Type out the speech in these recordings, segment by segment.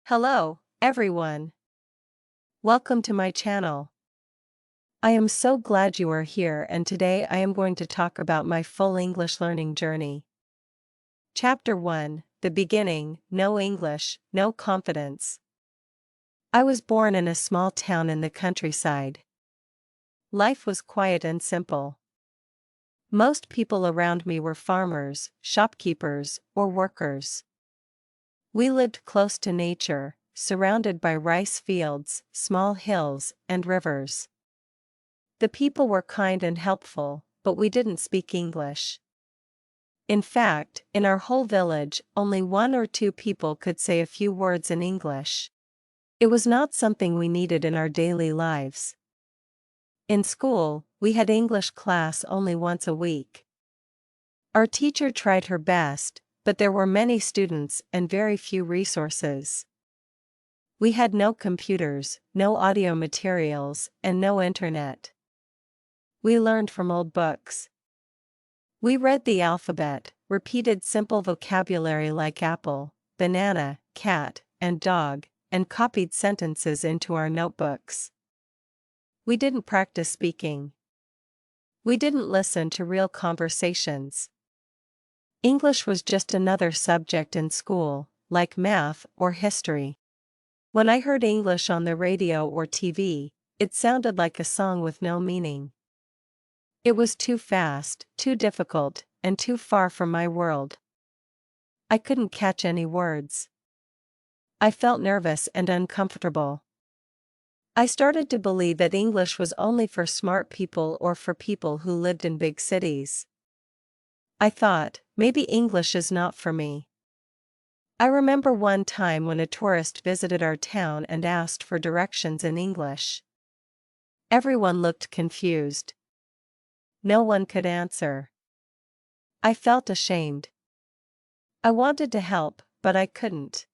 Hello, everyone. Welcome to my channel. I am so glad you are here, and today I am going to talk about my full English learning journey. Chapter 1, The Beginning, No English, No Confidence. I was born in a small town in the countryside. Life was quiet and simple. Most people around me were farmers, shopkeepers, or workers. We lived close to nature, surrounded by rice fields, small hills, and rivers. The people were kind and helpful, but we didn't speak English. In fact, in our whole village, only one or two people could say a few words in English. It was not something we needed in our daily lives. In school, we had English class only once a week. Our teacher tried her best, but there were many students and very few resources. We had no computers, no audio materials, and no internet. We learned from old books. We read the alphabet, repeated simple vocabulary like apple, banana, cat, and dog, and copied sentences into our notebooks. We didn't practice speaking. We didn't listen to real conversations. English was just another subject in school, like math or history. When I heard English on the radio or TV, it sounded like a song with no meaning. It was too fast, too difficult, and too far from my world. I couldn't catch any words. I felt nervous and uncomfortable. I started to believe that English was only for smart people or for people who lived in big cities. I thought, maybe English is not for me. I remember one time when a tourist visited our town and asked for directions in English. Everyone looked confused. No one could answer. I felt ashamed. I wanted to help, but I couldn't.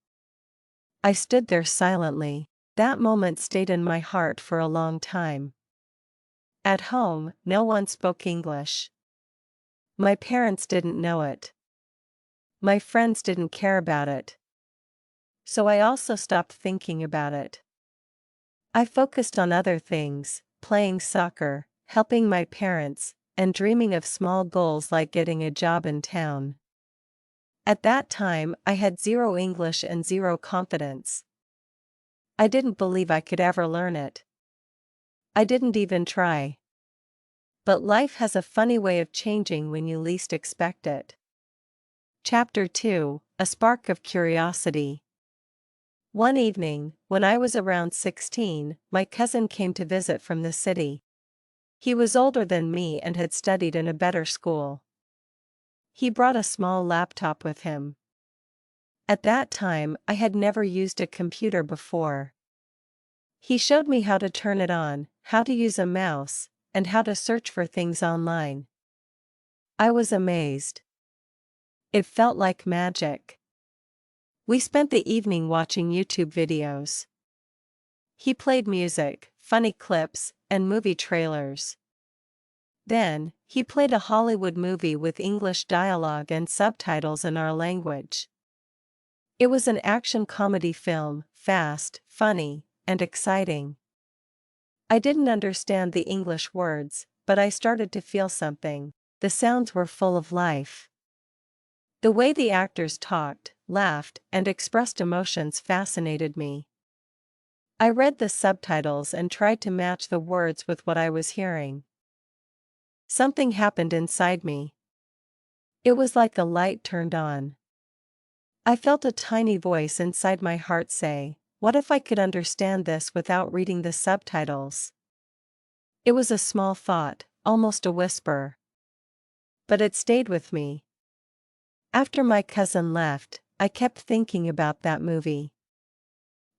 I stood there silently. That moment stayed in my heart for a long time. At home, no one spoke English. My parents didn't know it. My friends didn't care about it. So I also stopped thinking about it. I focused on other things, playing soccer, helping my parents, and dreaming of small goals like getting a job in town. At that time, I had zero English and zero confidence. I didn't believe I could ever learn it. I didn't even try. But life has a funny way of changing when you least expect it. Chapter 2, A Spark of Curiosity. One evening, when I was around 16, my cousin came to visit from the city. He was older than me and had studied in a better school. He brought a small laptop with him. At that time, I had never used a computer before. He showed me how to turn it on, how to use a mouse, and how to search for things online. I was amazed. It felt like magic. We spent the evening watching YouTube videos. He played music, funny clips, and movie trailers. Then, he played a Hollywood movie with English dialogue and subtitles in our language. It was an action comedy film, fast, funny, and exciting. I didn't understand the English words, but I started to feel something. The sounds were full of life. The way the actors talked, laughed, and expressed emotions fascinated me. I read the subtitles and tried to match the words with what I was hearing. Something happened inside me. It was like a light turned on. I felt a tiny voice inside my heart say, "What if I could understand this without reading the subtitles?" It was a small thought, almost a whisper. But it stayed with me. After my cousin left, I kept thinking about that movie.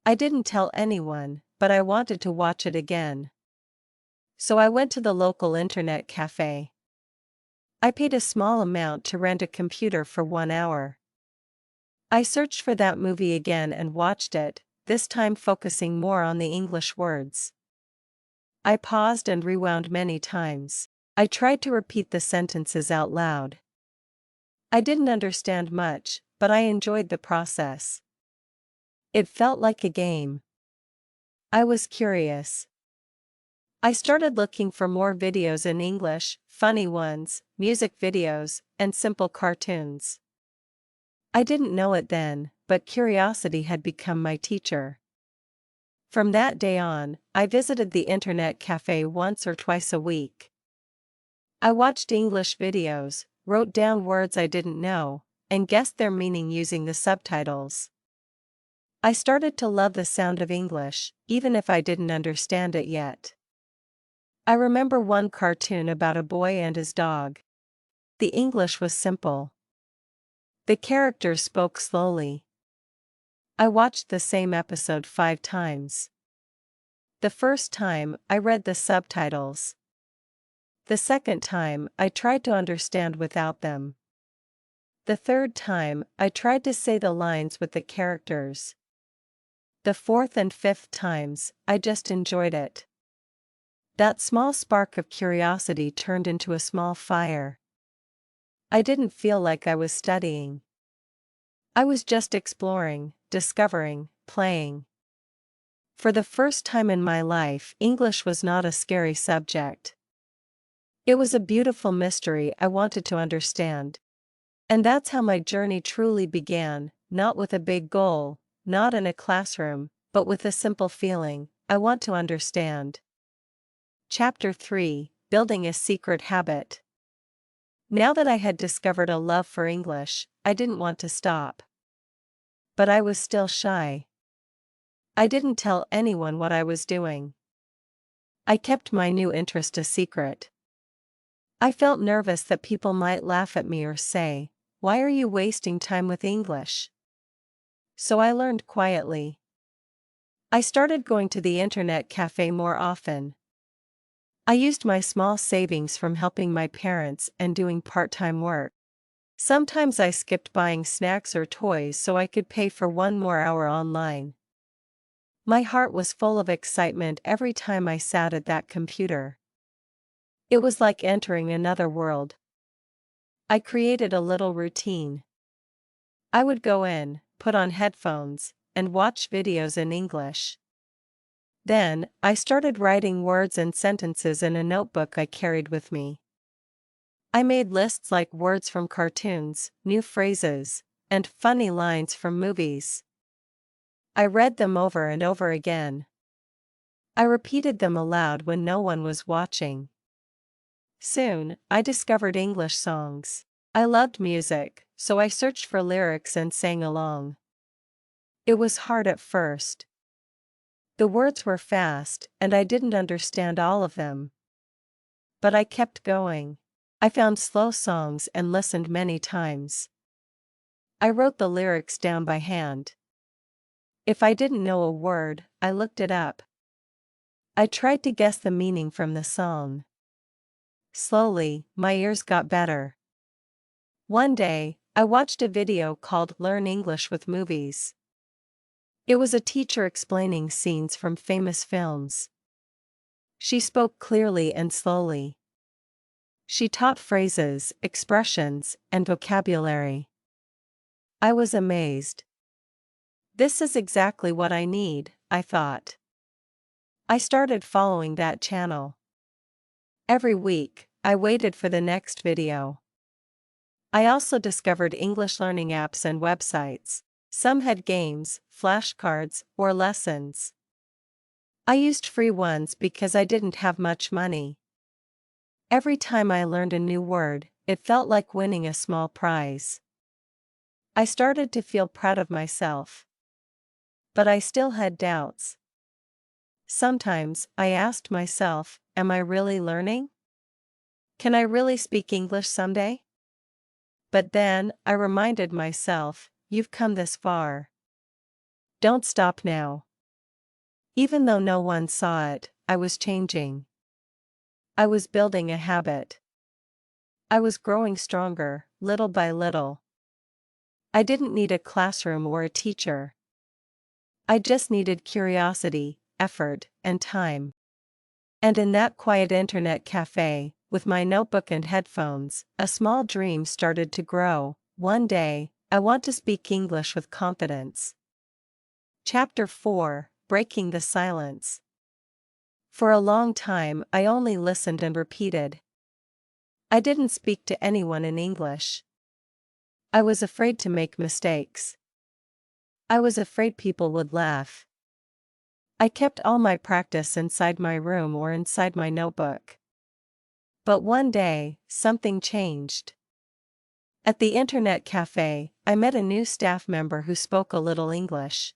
I didn't tell anyone, but I wanted to watch it again. So I went to the local internet cafe. I paid a small amount to rent a computer for 1 hour. I searched for that movie again and watched it, this time focusing more on the English words. I paused and rewound many times. I tried to repeat the sentences out loud. I didn't understand much, but I enjoyed the process. It felt like a game. I was curious. I started looking for more videos in English, funny ones, music videos, and simple cartoons. I didn't know it then, but curiosity had become my teacher. From that day on, I visited the internet cafe once or twice a week. I watched English videos, wrote down words I didn't know, and guessed their meaning using the subtitles. I started to love the sound of English, even if I didn't understand it yet. I remember one cartoon about a boy and his dog. The English was simple. The characters spoke slowly. I watched the same episode 5 times. The first time, I read the subtitles. The second time, I tried to understand without them. The third time, I tried to say the lines with the characters. The fourth and fifth times, I just enjoyed it. That small spark of curiosity turned into a small fire. I didn't feel like I was studying. I was just exploring, discovering, playing. For the first time in my life, English was not a scary subject. It was a beautiful mystery I wanted to understand. And that's how my journey truly began, not with a big goal, not in a classroom, but with a simple feeling: I want to understand. Chapter 3: Building a Secret Habit. Now that I had discovered a love for English, I didn't want to stop. But I was still shy. I didn't tell anyone what I was doing. I kept my new interest a secret. I felt nervous that people might laugh at me or say, "Why are you wasting time with English?" So I learned quietly. I started going to the internet cafe more often. I used my small savings from helping my parents and doing part-time work. Sometimes I skipped buying snacks or toys so I could pay for one more hour online. My heart was full of excitement every time I sat at that computer. It was like entering another world. I created a little routine. I would go in, put on headphones, and watch videos in English. Then, I started writing words and sentences in a notebook I carried with me. I made lists like words from cartoons, new phrases, and funny lines from movies. I read them over and over again. I repeated them aloud when no one was watching. Soon, I discovered English songs. I loved music, so I searched for lyrics and sang along. It was hard at first. The words were fast, and I didn't understand all of them. But I kept going. I found slow songs and listened many times. I wrote the lyrics down by hand. If I didn't know a word, I looked it up. I tried to guess the meaning from the song. Slowly, my ears got better. One day, I watched a video called "Learn English with Movies." It was a teacher explaining scenes from famous films. She spoke clearly and slowly. She taught phrases, expressions, and vocabulary. I was amazed. This is exactly what I need, I thought. I started following that channel. Every week, I waited for the next video. I also discovered English learning apps and websites. Some had games, flashcards, or lessons. I used free ones because I didn't have much money. Every time I learned a new word, it felt like winning a small prize. I started to feel proud of myself. But I still had doubts. Sometimes, I asked myself, am I really learning? Can I really speak English someday? But then, I reminded myself, you've come this far. Don't stop now. Even though no one saw it, I was changing. I was building a habit. I was growing stronger, little by little. I didn't need a classroom or a teacher. I just needed curiosity, effort, and time. And in that quiet internet cafe, with my notebook and headphones, a small dream started to grow. One day, I want to speak English with confidence. Chapter 4, Breaking the Silence. For a long time I only listened and repeated. I didn't speak to anyone in English. I was afraid to make mistakes. I was afraid people would laugh. I kept all my practice inside my room or inside my notebook. But one day, something changed. At the internet cafe, I met a new staff member who spoke a little English.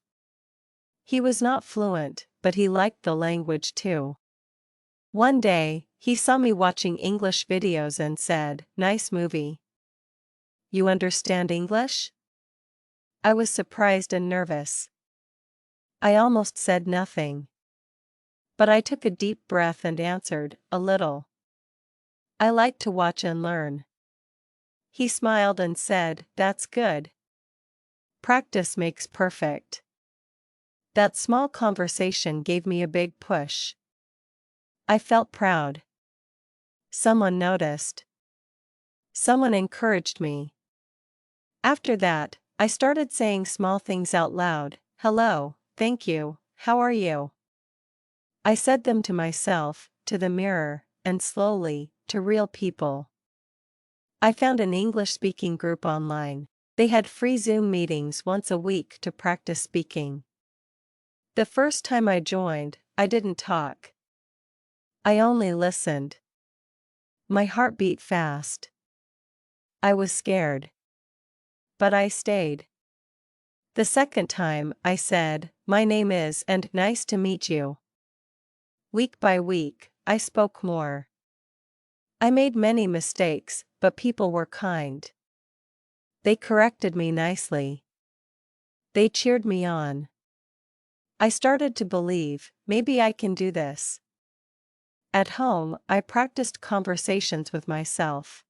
He was not fluent, but he liked the language too. One day, he saw me watching English videos and said, "Nice movie. You understand English?" I was surprised and nervous. I almost said nothing. But I took a deep breath and answered, "A little. I like to watch and learn." He smiled and said, "That's good. Practice makes perfect." That small conversation gave me a big push. I felt proud. Someone noticed. Someone encouraged me. After that, I started saying small things out loud. "Hello, thank you, how are you?" I said them to myself, to the mirror, and slowly, to real people. I found an English-speaking group online. They had free Zoom meetings once a week to practice speaking. The first time I joined, I didn't talk. I only listened. My heart beat fast. I was scared. But I stayed. The second time, I said, "My name is," and "Nice to meet you." Week by week, I spoke more. I made many mistakes, but people were kind. They corrected me nicely. They cheered me on. I started to believe, maybe I can do this. At home, I practiced conversations with myself.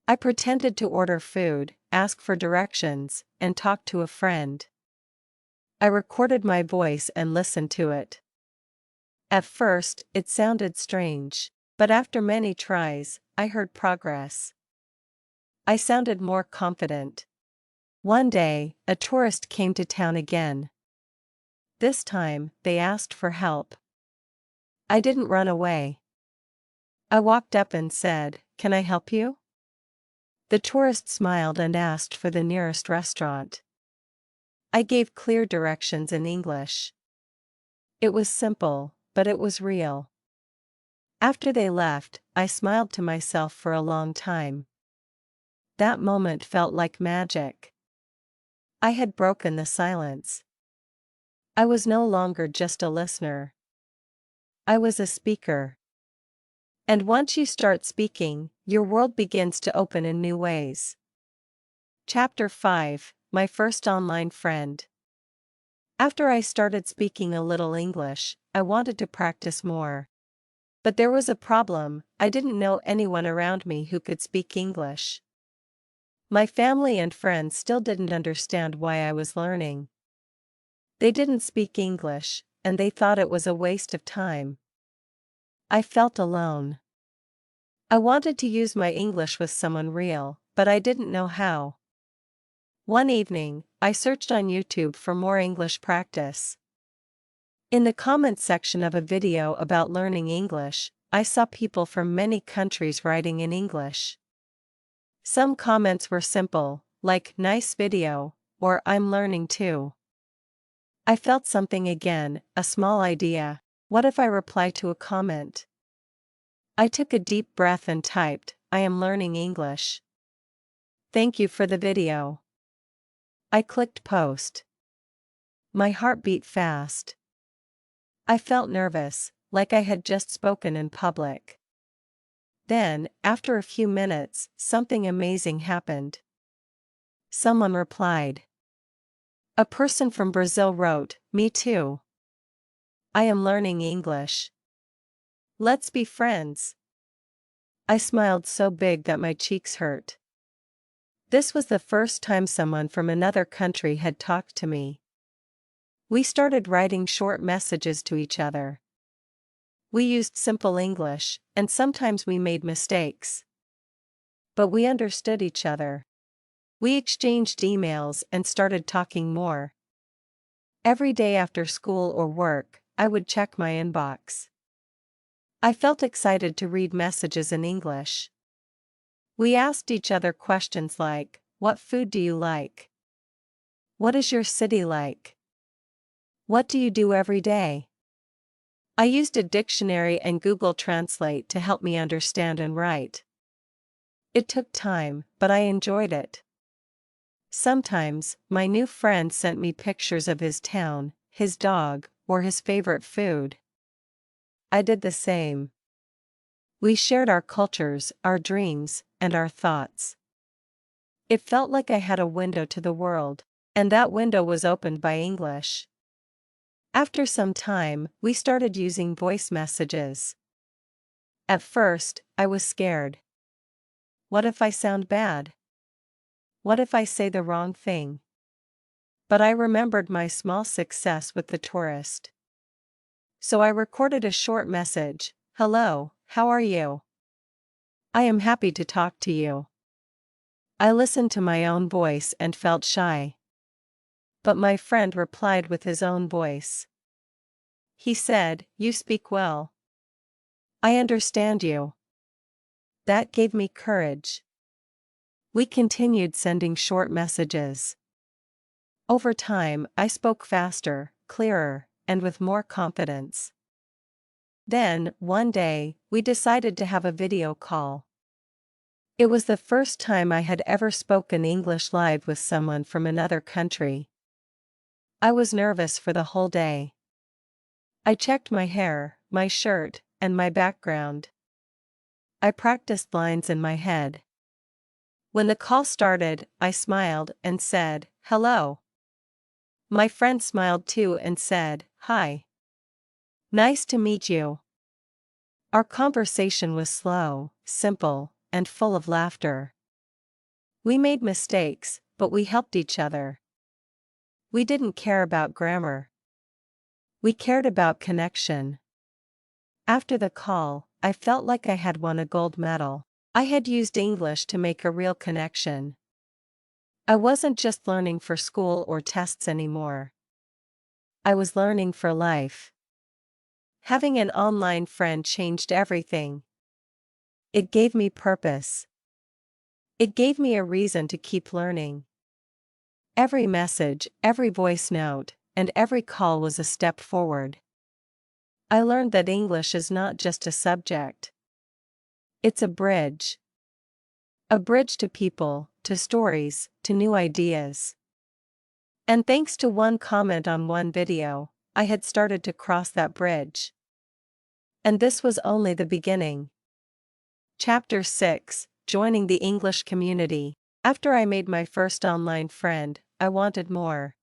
I pretended to order food, ask for directions, and talk to a friend. I recorded my voice and listened to it. At first, it sounded strange, but after many tries, I heard progress. I sounded more confident. One day, a tourist came to town again. This time, they asked for help. I didn't run away. I walked up and said, "Can I help you?" The tourist smiled and asked for the nearest restaurant. I gave clear directions in English. It was simple, but it was real. After they left, I smiled to myself for a long time. That moment felt like magic. I had broken the silence. I was no longer just a listener. I was a speaker. And once you start speaking, your world begins to open in new ways. Chapter 5, My First Online Friend. After I started speaking a little English, I wanted to practice more. But there was a problem. I didn't know anyone around me who could speak English. My family and friends still didn't understand why I was learning. They didn't speak English, and they thought it was a waste of time. I felt alone. I wanted to use my English with someone real, but I didn't know how. One evening, I searched on YouTube for more English practice. In the comments section of a video about learning English, I saw people from many countries writing in English. Some comments were simple, like "Nice video," or "I'm learning too." I felt something again, a small idea. What if I reply to a comment? I took a deep breath and typed, "I am learning English. Thank you for the video." I clicked post. My heart beat fast. I felt nervous, like I had just spoken in public. Then, after a few minutes, something amazing happened. Someone replied. A person from Brazil wrote, "Me too. I am learning English. Let's be friends." I smiled so big that my cheeks hurt. This was the first time someone from another country had talked to me. We started writing short messages to each other. We used simple English, and sometimes we made mistakes. But we understood each other. We exchanged emails and started talking more. Every day after school or work, I would check my inbox. I felt excited to read messages in English. We asked each other questions like, "What food do you like? What is your city like? What do you do every day?" I used a dictionary and Google Translate to help me understand and write. It took time, but I enjoyed it. Sometimes, my new friend sent me pictures of his town, his dog, or his favorite food. I did the same. We shared our cultures, our dreams, and our thoughts. It felt like I had a window to the world, and that window was opened by English. After some time, we started using voice messages. At first, I was scared. What if I sound bad? What if I say the wrong thing? But I remembered my small success with the tourist. So I recorded a short message. "Hello, how are you? I am happy to talk to you." I listened to my own voice and felt shy. But my friend replied with his own voice. He said, "You speak well. I understand you." That gave me courage. We continued sending short messages. Over time, I spoke faster, clearer, and with more confidence. Then, one day, we decided to have a video call. It was the first time I had ever spoken English live with someone from another country. I was nervous for the whole day. I checked my hair, my shirt, and my background. I practiced lines in my head. When the call started, I smiled and said, "Hello." My friend smiled too and said, "Hi. Nice to meet you." Our conversation was slow, simple, and full of laughter. We made mistakes, but we helped each other. We didn't care about grammar. We cared about connection. After the call, I felt like I had won a gold medal. I had used English to make a real connection. I wasn't just learning for school or tests anymore. I was learning for life. Having an online friend changed everything. It gave me purpose. It gave me a reason to keep learning. Every message, every voice note, and every call was a step forward. I learned that English is not just a subject. It's a bridge. A bridge to people, to stories, to new ideas. And thanks to one comment on one video, I had started to cross that bridge. And this was only the beginning. Chapter 6: Joining the English Community. After I made my first online friend, I wanted more.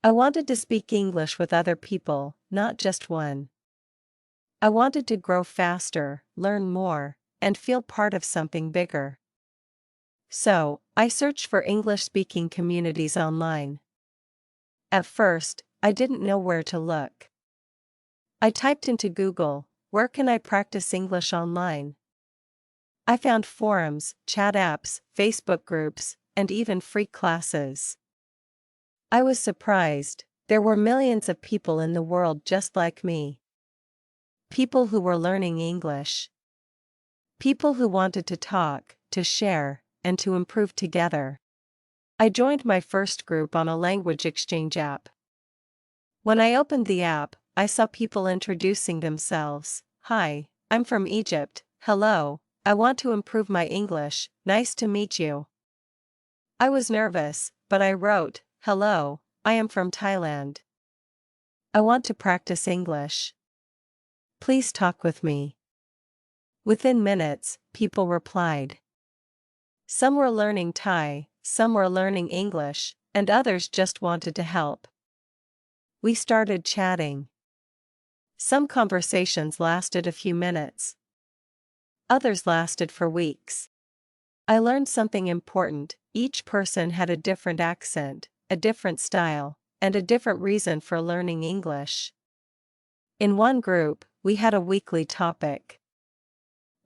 I wanted to speak English with other people, not just one. I wanted to grow faster, learn more, and feel part of something bigger. So, I searched for English-speaking communities online. At first, I didn't know where to look. I typed into Google, "Where can I practice English online?" I found forums, chat apps, Facebook groups, and even free classes. I was surprised. There were millions of people in the world just like me. People who were learning English. People who wanted to talk, to share, and to improve together. I joined my first group on a language exchange app. When I opened the app, I saw people introducing themselves. "Hi, I'm from Egypt. Hello, I want to improve my English. Nice to meet you." I was nervous, but I wrote, "Hello, I am from Thailand. I want to practice English. Please talk with me." Within minutes, people replied. Some were learning Thai, some were learning English, and others just wanted to help. We started chatting. Some conversations lasted a few minutes. Others lasted for weeks. I learned something important: each person had a different accent, a different style, and a different reason for learning English. In one group, we had a weekly topic.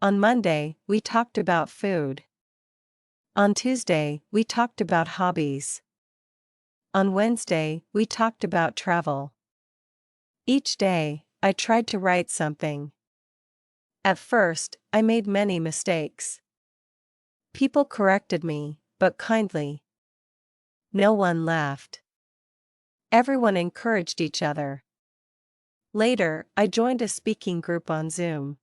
On Monday, we talked about food. On Tuesday, we talked about hobbies. On Wednesday, we talked about travel. Each day, I tried to write something. At first, I made many mistakes. People corrected me, but kindly. No one laughed. Everyone encouraged each other. Later, I joined a speaking group on Zoom.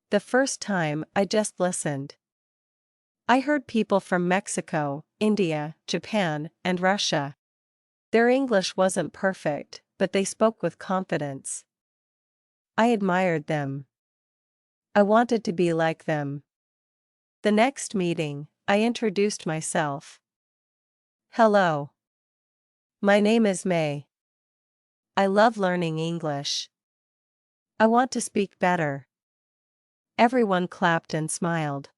The first time, I just listened. I heard people from Mexico, India, Japan, and Russia. Their English wasn't perfect, but they spoke with confidence. I admired them. I wanted to be like them. The next meeting, I introduced myself. Hello. My name is May. I love learning English. I want to speak better. Everyone clapped and smiled.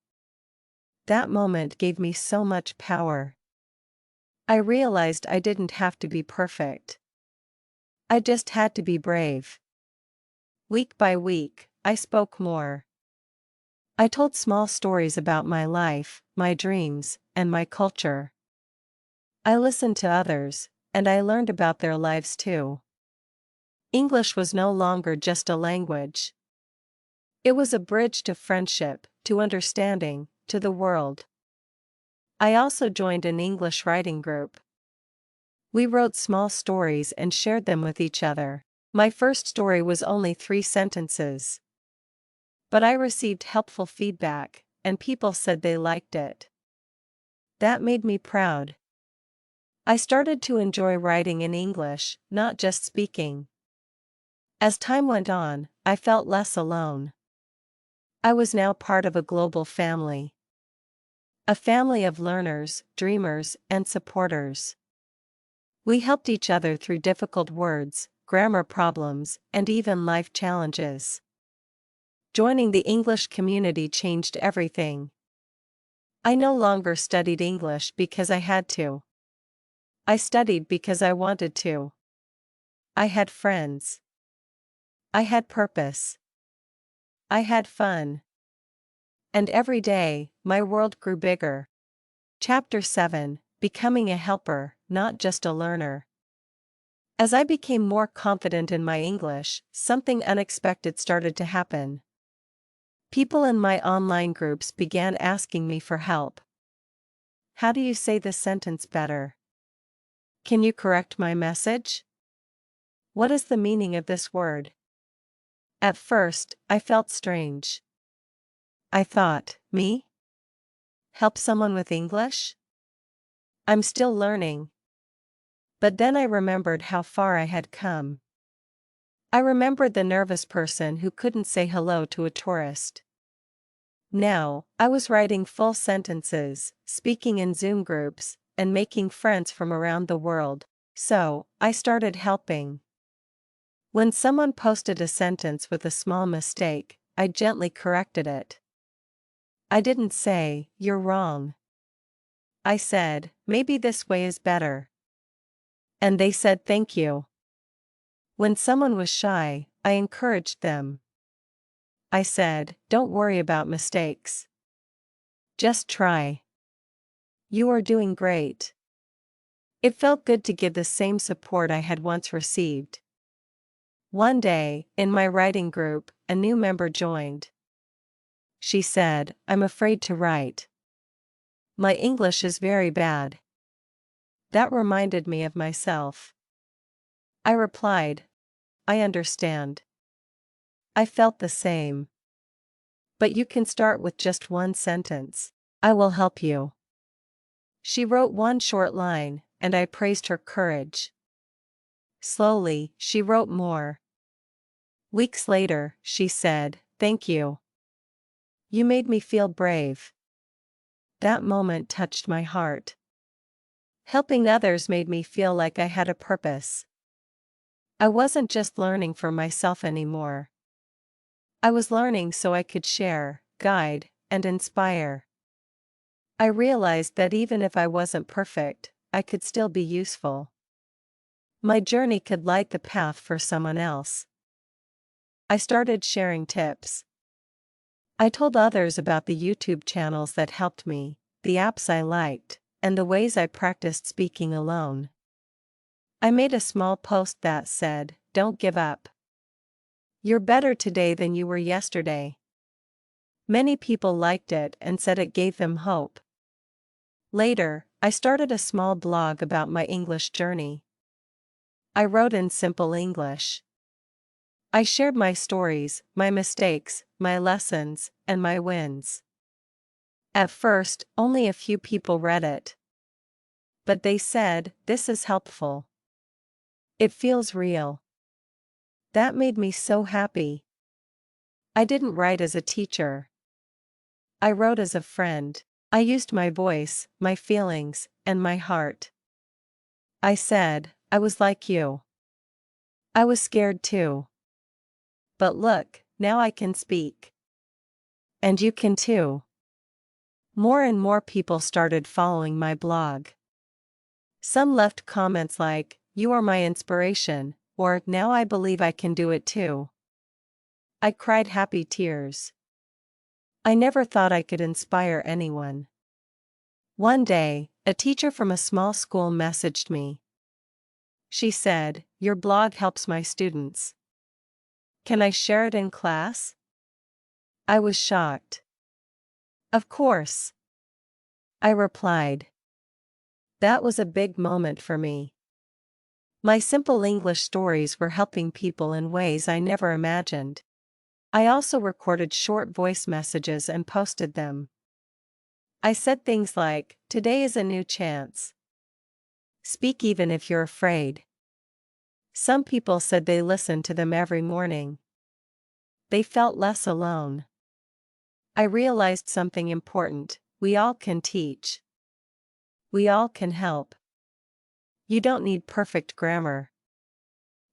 That moment gave me so much power. I realized I didn't have to be perfect. I just had to be brave. Week by week, I spoke more. I told small stories about my life, my dreams, and my culture. I listened to others, and I learned about their lives too. English was no longer just a language. It was a bridge to friendship, to understanding, to the world. I also joined an English writing group. We wrote small stories and shared them with each other. My first story was only 3 sentences. But I received helpful feedback, and people said they liked it. That made me proud. I started to enjoy writing in English, not just speaking. As time went on, I felt less alone. I was now part of a global family. A family of learners, dreamers, and supporters. We helped each other through difficult words, grammar problems, and even life challenges. Joining the English community changed everything. I no longer studied English because I had to. I studied because I wanted to. I had friends. I had purpose. I had fun. And every day, my world grew bigger. Chapter 7: Becoming a helper, not just a learner. As I became more confident in my English, something unexpected started to happen. People in my online groups began asking me for help. How do you say this sentence better? Can you correct my message? What is the meaning of this word? At first, I felt strange. I thought, me? Help someone with English? I'm still learning. But then I remembered how far I had come. I remembered the nervous person who couldn't say hello to a tourist. Now, I was writing full sentences, speaking in Zoom groups, and making friends from around the world, so I started helping. When someone posted a sentence with a small mistake, I gently corrected it. I didn't say, "You're wrong." I said, "Maybe this way is better." And they said thank you. When someone was shy, I encouraged them. I said, "Don't worry about mistakes. Just try. You are doing great." It felt good to give the same support I had once received. One day, in my writing group, a new member joined. She said, "I'm afraid to write. My English is very bad." That reminded me of myself. I replied, "I understand. I felt the same. But you can start with just one sentence. I will help you." She wrote one short line, and I praised her courage. Slowly, she wrote more. Weeks later, she said, "Thank you. You made me feel brave." That moment touched my heart. Helping others made me feel like I had a purpose. I wasn't just learning for myself anymore. I was learning so I could share, guide, and inspire. I realized that even if I wasn't perfect, I could still be useful. My journey could light the path for someone else. I started sharing tips. I told others about the YouTube channels that helped me, the apps I liked, and the ways I practiced speaking alone. I made a small post that said, "Don't give up. You're better today than you were yesterday." Many people liked it and said it gave them hope. Later, I started a small blog about my English journey. I wrote in simple English. I shared my stories, my mistakes, my lessons, and my wins. At first, only a few people read it. But they said, "This is helpful. It feels real." That made me so happy. I didn't write as a teacher. I wrote as a friend. I used my voice, my feelings, and my heart. I said, "I was like you. I was scared too. But look, now I can speak. And you can too." More and more people started following my blog. Some left comments like, "You are my inspiration," or "Now I believe I can do it too." I cried happy tears. I never thought I could inspire anyone. One day, a teacher from a small school messaged me. She said, "Your blog helps my students. Can I share it in class?" I was shocked. "Of course," I replied. That was a big moment for me. My simple English stories were helping people in ways I never imagined. I also recorded short voice messages and posted them. I said things like, "Today is a new chance. Speak even if you're afraid." Some people said they listened to them every morning. They felt less alone. I realized something important: we all can teach. We all can help. You don't need perfect grammar.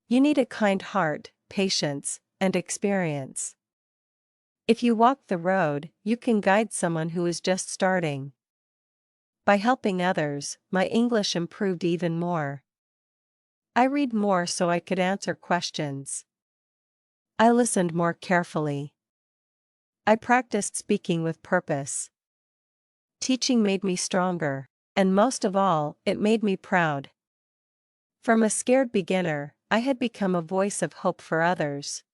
You need a kind heart, patience, and experience. If you walk the road, you can guide someone who is just starting. By helping others, my English improved even more. I read more so I could answer questions. I listened more carefully. I practiced speaking with purpose. Teaching made me stronger, and most of all, it made me proud. From a scared beginner, I had become a voice of hope for others.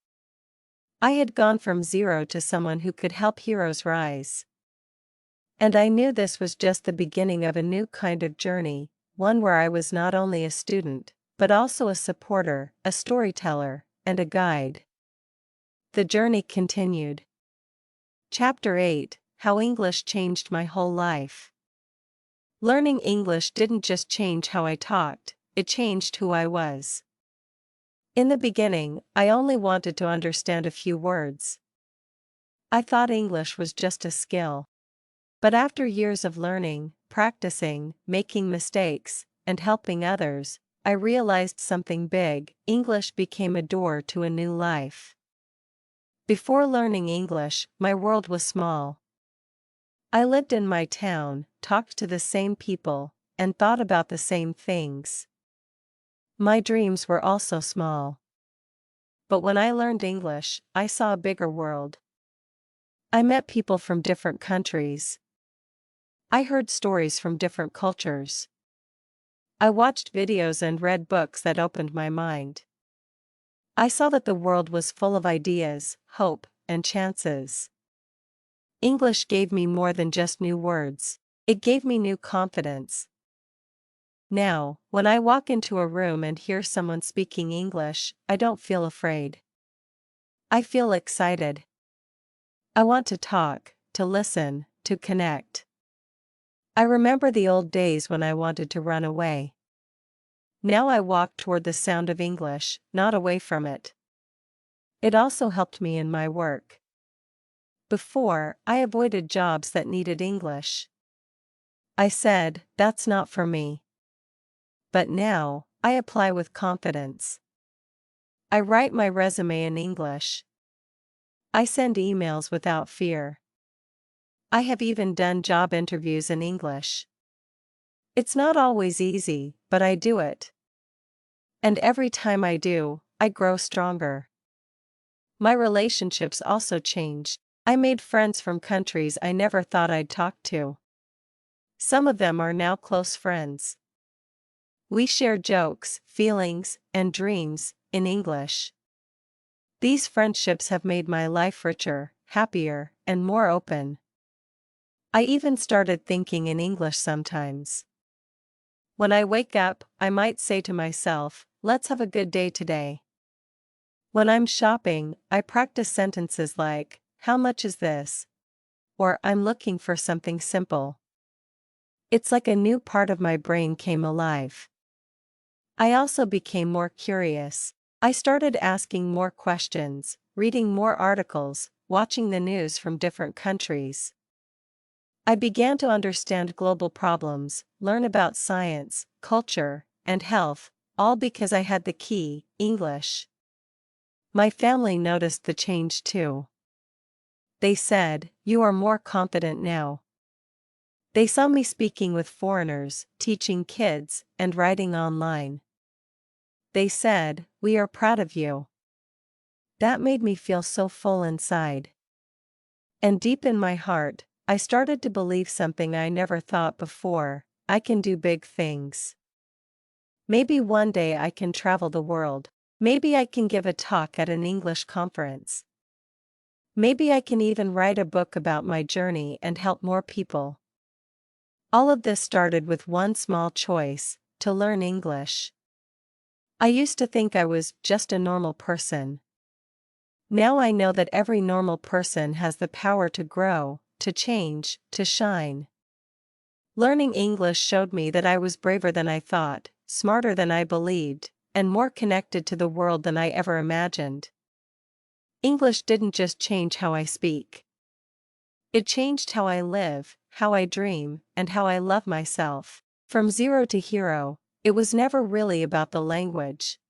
I had gone from zero to someone who could help heroes rise. And I knew this was just the beginning of a new kind of journey, one where I was not only a student, but also a supporter, a storyteller, and a guide. The journey continued. Chapter 8: How English Changed My Whole Life. Learning English didn't just change how I talked, it changed who I was. In the beginning, I only wanted to understand a few words. I thought English was just a skill. But after years of learning, practicing, making mistakes, and helping others, I realized something big: English became a door to a new life. Before learning English, my world was small. I lived in my town, talked to the same people, and thought about the same things. My dreams were also small. But when I learned English, I saw a bigger world. I met people from different countries. I heard stories from different cultures. I watched videos and read books that opened my mind. I saw that the world was full of ideas, hope, and chances. English gave me more than just new words. It gave me new confidence. Now, when I walk into a room and hear someone speaking English, I don't feel afraid. I feel excited. I want to talk, to listen, to connect. I remember the old days when I wanted to run away. Now I walk toward the sound of English, not away from it. It also helped me in my work. Before, I avoided jobs that needed English. I said, "That's not for me." But now, I apply with confidence. I write my resume in English. I send emails without fear. I have even done job interviews in English. It's not always easy, but I do it. And every time I do, I grow stronger. My relationships also changed. I made friends from countries I never thought I'd talk to. Some of them are now close friends. We share jokes, feelings, and dreams in English. These friendships have made my life richer, happier, and more open. I even started thinking in English sometimes. When I wake up, I might say to myself, "Let's have a good day today." When I'm shopping, I practice sentences like, "How much is this?" or "I'm looking for something simple." It's like a new part of my brain came alive. I also became more curious. I started asking more questions, reading more articles, watching the news from different countries. I began to understand global problems, learn about science, culture, and health, all because I had the key, English. My family noticed the change too. They said, "You are more confident now." They saw me speaking with foreigners, teaching kids, and writing online. They said, "We are proud of you." That made me feel so full inside. And deep in my heart, I started to believe something I never thought before: I can do big things. Maybe one day I can travel the world. Maybe I can give a talk at an English conference. Maybe I can even write a book about my journey and help more people. All of this started with one small choice: to learn English. I used to think I was just a normal person. Now I know that every normal person has the power to grow, to change, to shine. Learning English showed me that I was braver than I thought, smarter than I believed, and more connected to the world than I ever imagined. English didn't just change how I speak. It changed how I live, how I dream, and how I love myself. From zero to hero, it was never really about the language.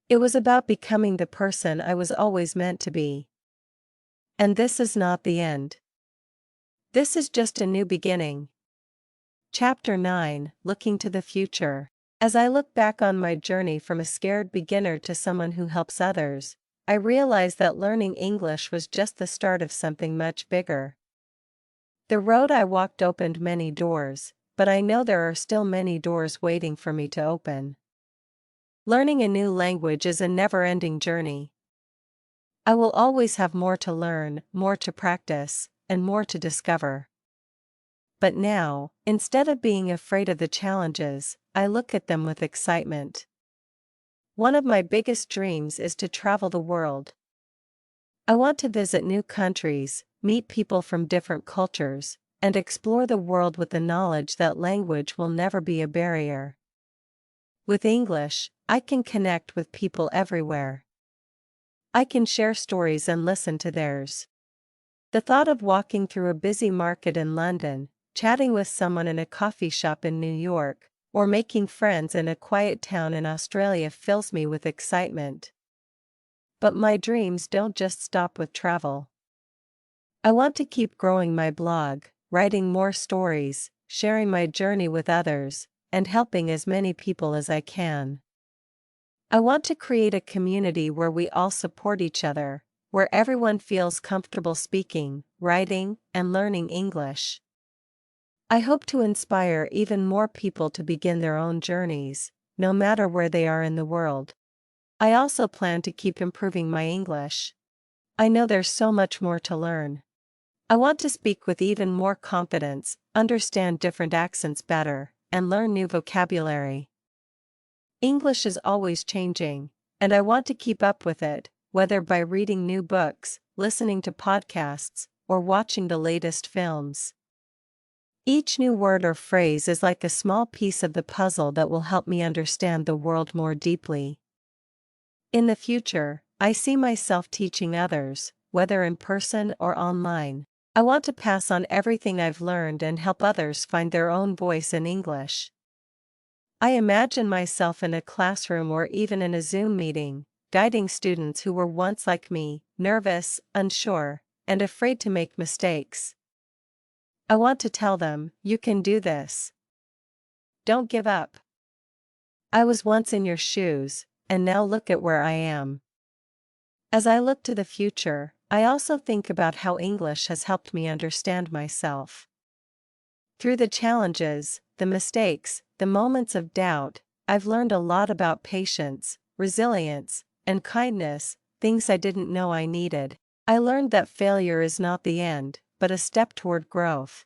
It was about becoming the person I was always meant to be. And this is not the end. This is just a new beginning. Chapter 9: Looking to the Future. As I look back on my journey from a scared beginner to someone who helps others, I realize that learning English was just the start of something much bigger. The road I walked opened many doors, but I know there are still many doors waiting for me to open. Learning a new language is a never-ending journey. I will always have more to learn, more to practice, and more to discover. But now, instead of being afraid of the challenges, I look at them with excitement. One of my biggest dreams is to travel the world. I want to visit new countries, meet people from different cultures, and explore the world with the knowledge that language will never be a barrier. With English, I can connect with people everywhere. I can share stories and listen to theirs. The thought of walking through a busy market in London, chatting with someone in a coffee shop in New York, or making friends in a quiet town in Australia fills me with excitement. But my dreams don't just stop with travel. I want to keep growing my blog, writing more stories, sharing my journey with others, and helping as many people as I can. I want to create a community where we all support each other, where everyone feels comfortable speaking, writing, and learning English. I hope to inspire even more people to begin their own journeys, no matter where they are in the world. I also plan to keep improving my English. I know there's so much more to learn. I want to speak with even more confidence, understand different accents better, and learn new vocabulary. English is always changing, and I want to keep up with it, whether by reading new books, listening to podcasts, or watching the latest films. Each new word or phrase is like a small piece of the puzzle that will help me understand the world more deeply. In the future, I see myself teaching others, whether in person or online. I want to pass on everything I've learned and help others find their own voice in English. I imagine myself in a classroom or even in a Zoom meeting, guiding students who were once like me, nervous, unsure, and afraid to make mistakes. I want to tell them, "You can do this. Don't give up. I was once in your shoes, and now look at where I am." As I look to the future, I also think about how English has helped me understand myself. Through the challenges, the mistakes, the moments of doubt, I've learned a lot about patience, resilience, and kindness, things I didn't know I needed. I learned that failure is not the end, but a step toward growth.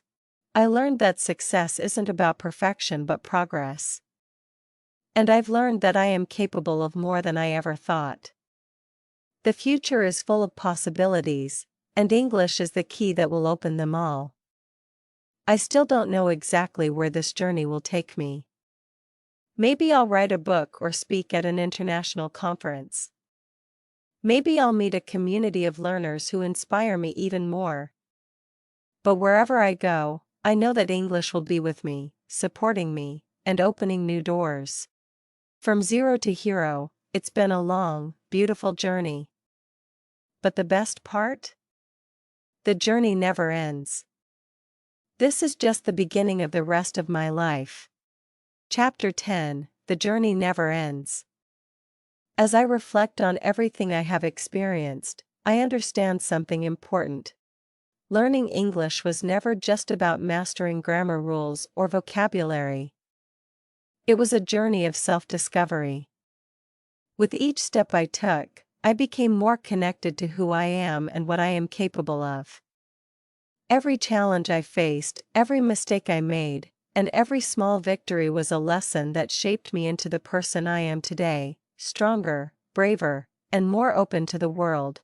I learned that success isn't about perfection but progress. And I've learned that I am capable of more than I ever thought. The future is full of possibilities, and English is the key that will open them all. I still don't know exactly where this journey will take me. Maybe I'll write a book or speak at an international conference. Maybe I'll meet a community of learners who inspire me even more. But wherever I go, I know that English will be with me, supporting me, and opening new doors. From zero to hero, it's been a long, beautiful journey. But the best part? The journey never ends. This is just the beginning of the rest of my life. Chapter 10: The Journey Never Ends. As I reflect on everything I have experienced, I understand something important. Learning English was never just about mastering grammar rules or vocabulary. It was a journey of self-discovery. With each step I took, I became more connected to who I am and what I am capable of. Every challenge I faced, every mistake I made, and every small victory was a lesson that shaped me into the person I am today, stronger, braver, and more open to the world.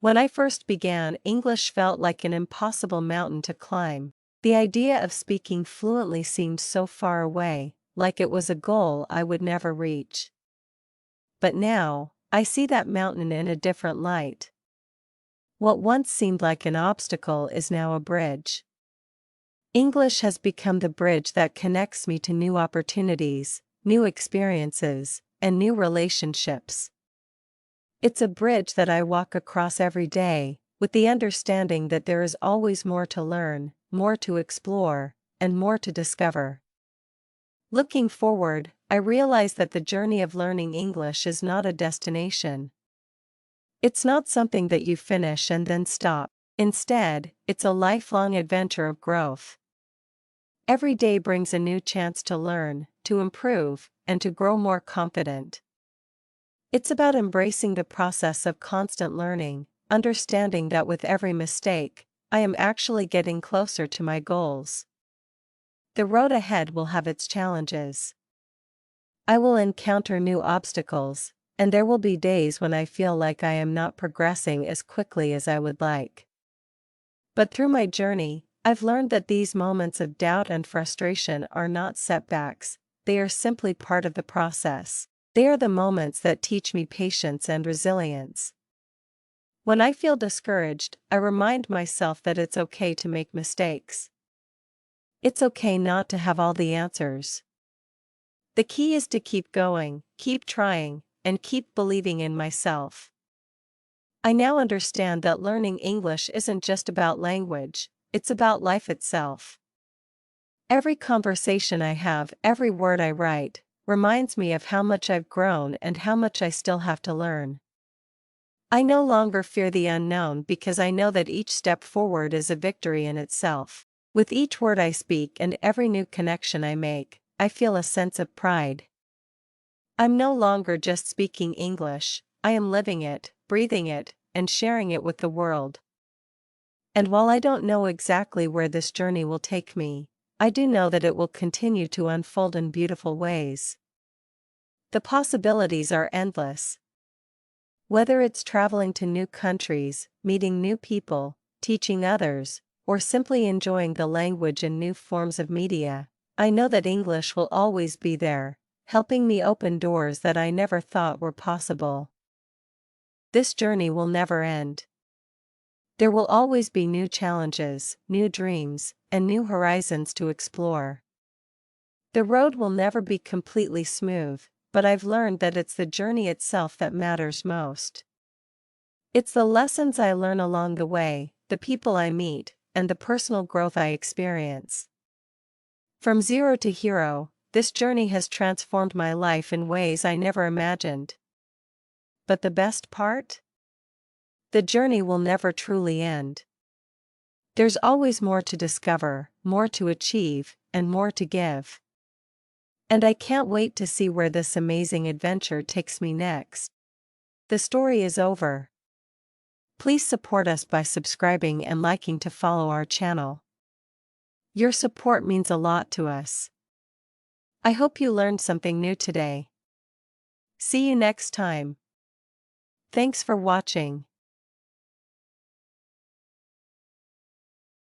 When I first began, English felt like an impossible mountain to climb. The idea of speaking fluently seemed so far away, like it was a goal I would never reach. But now, I see that mountain in a different light. What once seemed like an obstacle is now a bridge. English has become the bridge that connects me to new opportunities, new experiences, and new relationships. It's a bridge that I walk across every day, with the understanding that there is always more to learn, more to explore, and more to discover. Looking forward, I realize that the journey of learning English is not a destination. It's not something that you finish and then stop. Instead, it's a lifelong adventure of growth. Every day brings a new chance to learn, to improve, and to grow more confident. It's about embracing the process of constant learning, understanding that with every mistake, I am actually getting closer to my goals. The road ahead will have its challenges. I will encounter new obstacles, and there will be days when I feel like I am not progressing as quickly as I would like. But through my journey, I've learned that these moments of doubt and frustration are not setbacks, they are simply part of the process. They are the moments that teach me patience and resilience. When I feel discouraged, I remind myself that it's okay to make mistakes. It's okay not to have all the answers. The key is to keep going, keep trying, and keep believing in myself. I now understand that learning English isn't just about language, it's about life itself. Every conversation I have, every word I write, reminds me of how much I've grown and how much I still have to learn. I no longer fear the unknown because I know that each step forward is a victory in itself. With each word I speak and every new connection I make, I feel a sense of pride. I'm no longer just speaking English, I am living it, breathing it, and sharing it with the world. And while I don't know exactly where this journey will take me, I do know that it will continue to unfold in beautiful ways. The possibilities are endless. Whether it's traveling to new countries, meeting new people, teaching others, or simply enjoying the language in new forms of media, I know that English will always be there, helping me open doors that I never thought were possible. This journey will never end. There will always be new challenges, new dreams, and new horizons to explore. The road will never be completely smooth, but I've learned that it's the journey itself that matters most. It's the lessons I learn along the way, the people I meet, and the personal growth I experience. From zero to hero, this journey has transformed my life in ways I never imagined. But the best part? The journey will never truly end. There's always more to discover, more to achieve, and more to give. And I can't wait to see where this amazing adventure takes me next. The story is over. Please support us by subscribing and liking to follow our channel. Your support means a lot to us. I hope you learned something new today. See you next time. Thanks for watching.